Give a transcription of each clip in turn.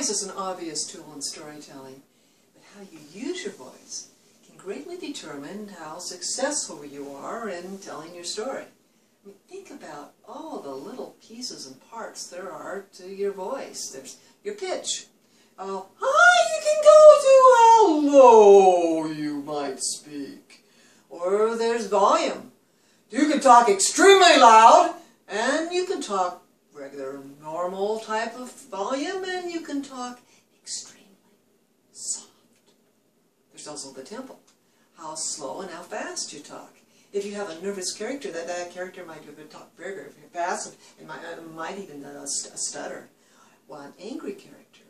voice is an obvious tool in storytelling, but how you use your voice can greatly determine how successful you are in telling your story. I mean, think about all the little pieces and parts there are to your voice. There's your pitch. High you can go to how low you might speak. Or there's volume. You can talk extremely loud, and you can talk regular, normal type of volume, and you can talk extremely soft. There's also the tempo. How slow and how fast you talk. If you have a nervous character, that character might talk very, very fast and might even stutter. While an angry character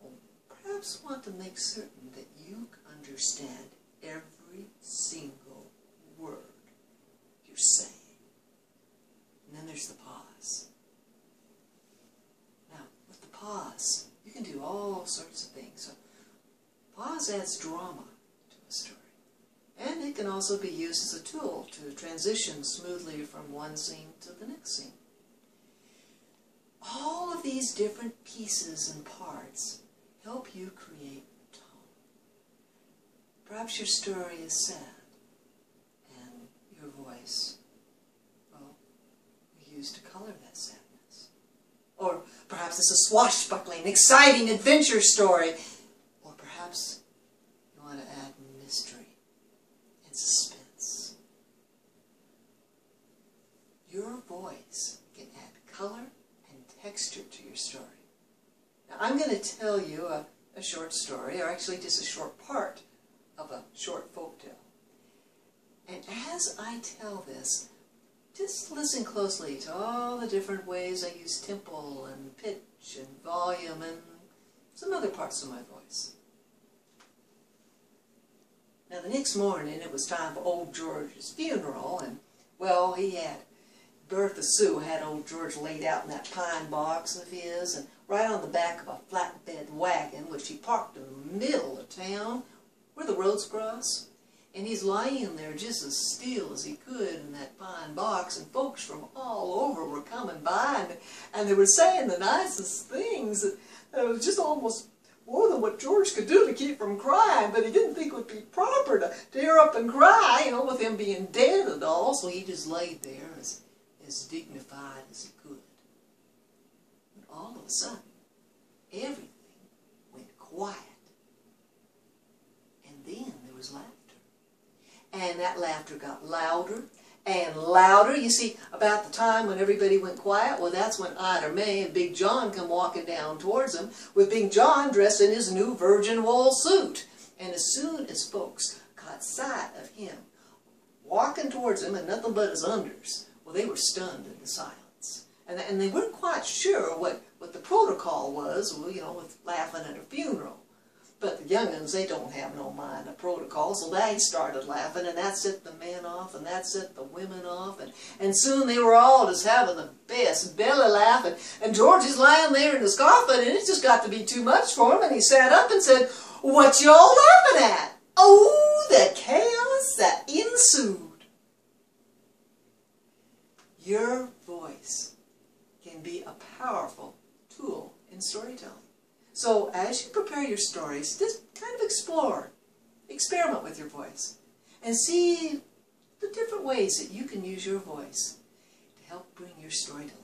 will perhaps want to make certain that you understand every single word you're saying. And then there's the pause. Now, with the pause, you can do all sorts of things. So, pause adds drama to a story. And it can also be used as a tool to transition smoothly from one scene to the next scene. All of these different pieces and parts help you create tone. Perhaps your story is sad, and your voice, well, you use to color that sadness. Or perhaps it's a swashbuckling, exciting adventure story. Or perhaps you want to add mystery and suspense. Your voice can add color and texture to your story. Now, I'm going to tell you a short story, or actually just a short part of a short folktale. And as I tell this, just listen closely to all the different ways I use tempo and pitch and volume and some other parts of my voice. Now the next morning it was time for old George's funeral, and well, Bertha Sue had old George laid out in that pine box of his, and right on the back of a flatbed wagon, which he parked in the middle of town where the roads cross. And he's lying there just as still as he could in that pine box, and folks from all over were coming by, and they were saying the nicest things. It was just almost more than what George could do to keep from crying, but he didn't think it would be proper to tear up and cry, you know, with him being dead and all, so he just laid there as dignified as he could. And all of a sudden, everything went quiet. And then there was laughter. And that laughter got louder and louder. You see, about the time when everybody went quiet, well, that's when Ida May and Big John come walking down towards him, with Big John dressed in his new virgin wool suit. And as soon as folks caught sight of him walking towards him and nothing but his unders, well, they were stunned into silence. And they weren't quite sure what the protocol was, well, you know, with laughing at a funeral. But the young'uns, they don't have no mind of protocol, so they started laughing, and that set the men off, and that set the women off, and soon they were all just having the best belly laugh, and George is lying there in his coffin, and it just got to be too much for him, and he sat up and said, "What y'all laughing at?" Oh, the chaos that ensued. Your voice can be a powerful tool in storytelling. So as you prepare your stories, just kind of explore, experiment with your voice, and see the different ways that you can use your voice to help bring your story to life.